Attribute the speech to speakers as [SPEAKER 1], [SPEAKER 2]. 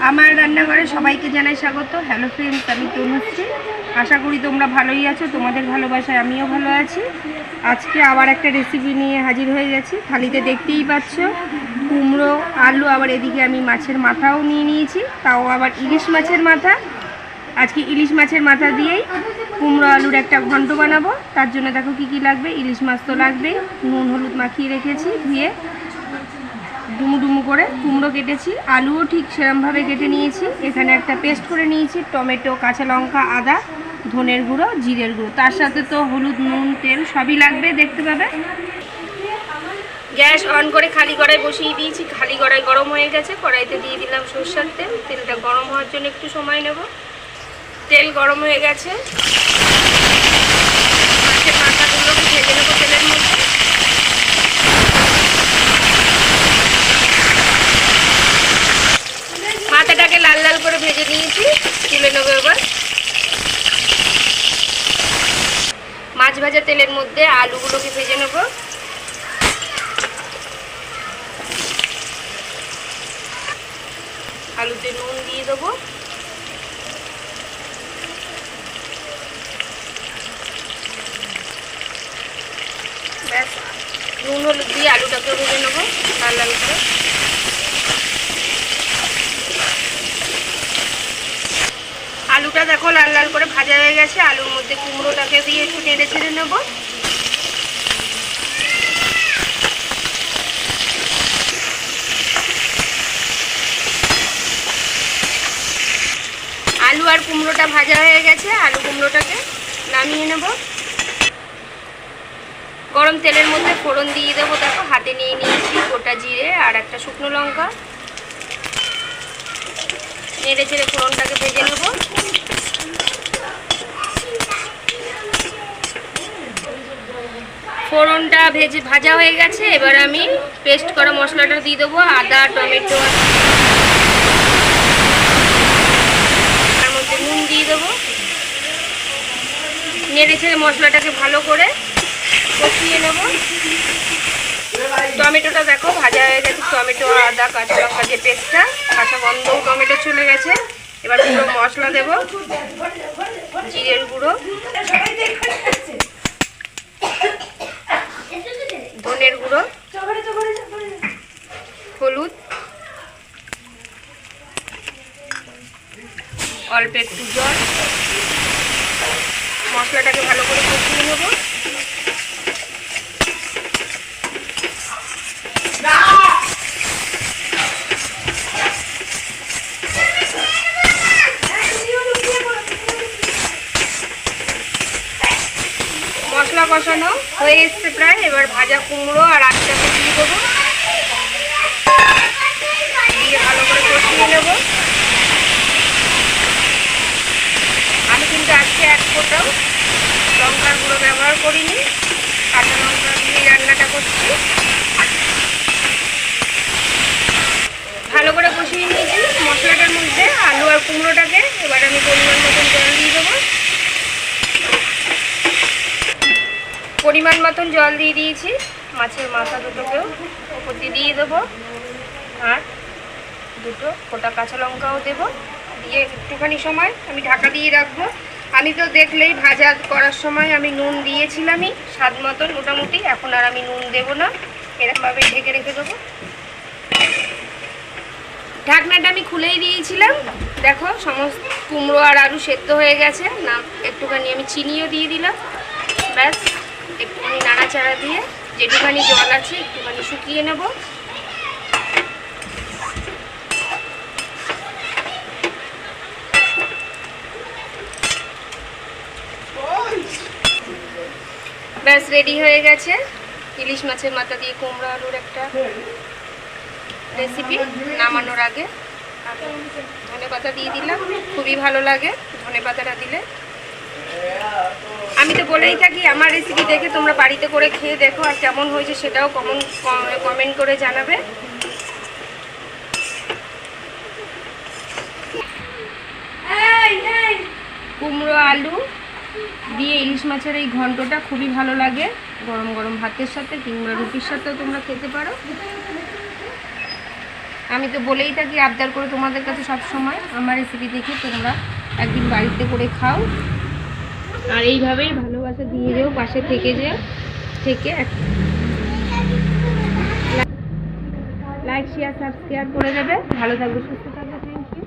[SPEAKER 1] আমার রান্নাঘরে সবাইকে জানাই স্বাগত। হ্যালো ফ্রেন্ডস, আমি তনুশ্রী। আশা করি তোমরা ভালোই আছো। তোমাদের ভালোবাসায় আমিও ভালো আছি। আজকে আবার একটা রেসিপি নিয়ে হাজির হয়ে গেছি। থালিতে দেখতেই পাচ্ছ কুমড়ো, আলু, আবার এদিকে আমি মাছের মাথাও নিয়ে নিয়েছি, তাও আবার ইলিশ মাছের মাথা। আজকে ইলিশ মাছের মাথা দিয়েই কুমড়ো আলুর একটা ঘন্ট বানাবো। তার জন্য দেখো কী কী লাগবে। ইলিশ মাছ তো লাগবেই, নুন হলুদ মাখিয়ে রেখেছি, ধুয়ে ডুমু ডুমু করে। কুমড়ো কেটেছি, আলুও ঠিক সেরমভাবে কেটে নিয়েছি। এখানে একটা পেস্ট করে নিয়েছি, টমেটো, কাঁচা লঙ্কা, আদা, ধনের গুঁড়ো, জিরের গুঁড়ো। তার সাথে তো হলুদ, নুন, তেল সবই লাগবে, দেখতে পাবে। গ্যাস অন করে খালি কড়াই বসিয়ে দিয়েছি। খালি কড়াই গরম হয়ে গেছে, কড়াইতে দিয়ে দিলাম সরষের তেল। তেলটা গরম হওয়ার জন্য একটু সময় নেব। তেল গরম হয়ে গেছে, মাছের মাথাগুলোকে ভেজে নেবো তেলের মধ্যে। মাথাটাকে লাল লাল করে ভেজে নিয়েছি, তুলে নেবো এবার। মাছ ভাজা তেলের মধ্যে আলুগুলোকে ভেজে নেব। আলুতে নুন দিয়ে দেবো, ব্যাস। নুন হলুদ দিয়ে আলুটাকে ভেজে নেবো লাল লাল করে। আলুটা দেখো লাল লাল করে ভাজা হয়ে গেছে। আলুর মধ্যে কুমড়োটাকে দিয়ে একটু নেড়ে ছেড়ে নেব। আলু আর কুমড়োটা ভাজা হয়ে গেছে, আলু কুমড়োটাকে নামিয়ে নেব। গরম তেলের মধ্যে ফোড়ন দিয়ে দেবো। দেখো হাতে নিয়ে নিয়েছি গোটা জিরে আর একটা শুকনো লঙ্কা। নেড়ে চেড়ে ফোড়নটাকে ভেজে নেব। ফোড়নটা ভাজা হয়ে গেছে, এবার আমি পেস্ট করা মশলাটা দিয়ে দেবো। আদা, টমেটো, তার মধ্যে নুন দিয়ে দেবো। নেড়ে ছেড়ে মশলাটাকে ভালো করে কষিয়ে নেব। টমেটোটা দেখো ভাজা হয়ে গেছে। টমেটো, আদা, কাঁচা লঙ্কা যে পেস্টটা, কাঁচা গন্ধও টমেটো চলে গেছে। এবার পুরো মশলা দেব। জিরের গুঁড়ো, ধনের গুঁড়ো, হলুদ, অল্প একটু জল। মশলাটাকে ভালো করে কষিয়ে নেব। মশলা কষানো হয়ে এসছে প্রায়। এবার ভাজা কুমড়ো আর আলুটাকে দিয়ে দেবো, দিয়ে ভালো করে কষিয়ে নেব। আমি কিন্তু আজকে এক ফোঁটাও লঙ্কার গুঁড়ো ব্যবহার করিনি, কাঁচা লঙ্কা দিয়ে রান্নাটা করছি। ভালো করে কষিয়ে নিয়েছি মশলাটার মধ্যে আলু আর কুমড়োটাকে। এবার আমি পরিমাণ মতন জল দিয়ে দেবো। পরিমাণ মতন জল দিয়ে দিয়েছি। মাছের মাথা দুটোকেও ওপর দিয়ে দেবো, আর দুটো গোটা কাঁচা লঙ্কাও দেবো। দিয়ে একটুখানি সময় আমি ঢাকা দিয়ে রাখবো। আমি তো দেখলেই ভাজা করার সময় আমি নুন দিয়েছিলামই স্বাদ মতন মোটামুটি। এখন আর আমি নুন দেবো না, এরকমভাবে ঢেকে রেখে দেবো। ঢাকনাটা আমি খুলেই দিয়েছিলাম। দেখো সমস্ত কুমড়ো আর আলু সেদ্ধ হয়ে গেছে। না একটুখানি আমি চিনিও দিয়ে দিলাম। ব্যাস, একটুখানি নাড়াচাড়া দিয়ে যেটুখানি জল আছে একটুখানি শুকিয়ে নেব। ব্যাস রেডি হয়ে গেছে ইলিশ মাছের মাথা দিয়ে কুমড়ো আলুর একটা রেসিপি। নামানোর আগে ধনেপাতা দিয়ে দিলাম, খুবই ভালো লাগে ধনেপাতাটা দিলে। আমি তো বলেই থাকি আমার রেসিপি দেখে তোমরা বাড়িতে করে খেয়ে দেখো, আর কেমন হয়েছে সেটাও কমেন্ট করে জানাবে। কুমড়ো আলু দিয়ে ইলিশ মাছের এই ঘন্টটা খুবই ভালো লাগে। গরম গরম ভাতের সাথে কিংবা রুটির সাথেও তোমরা খেতে পারো। আমি তো বলেই থাকি আবদার করে তোমাদের কাছে সব সময়, আমার রেসিপি দেখে তোমরা একদিন বাড়িতে করে খাও, আর এইভাবেই ভালোবাসা দিয়ে যেও, পাশে থেকে যেও, থেকে লাইক শেয়ার সাবস্ক্রাইব করে দেবে। ভালো থাকবে, সুস্থ থাকবে, থ্যাংক ইউ।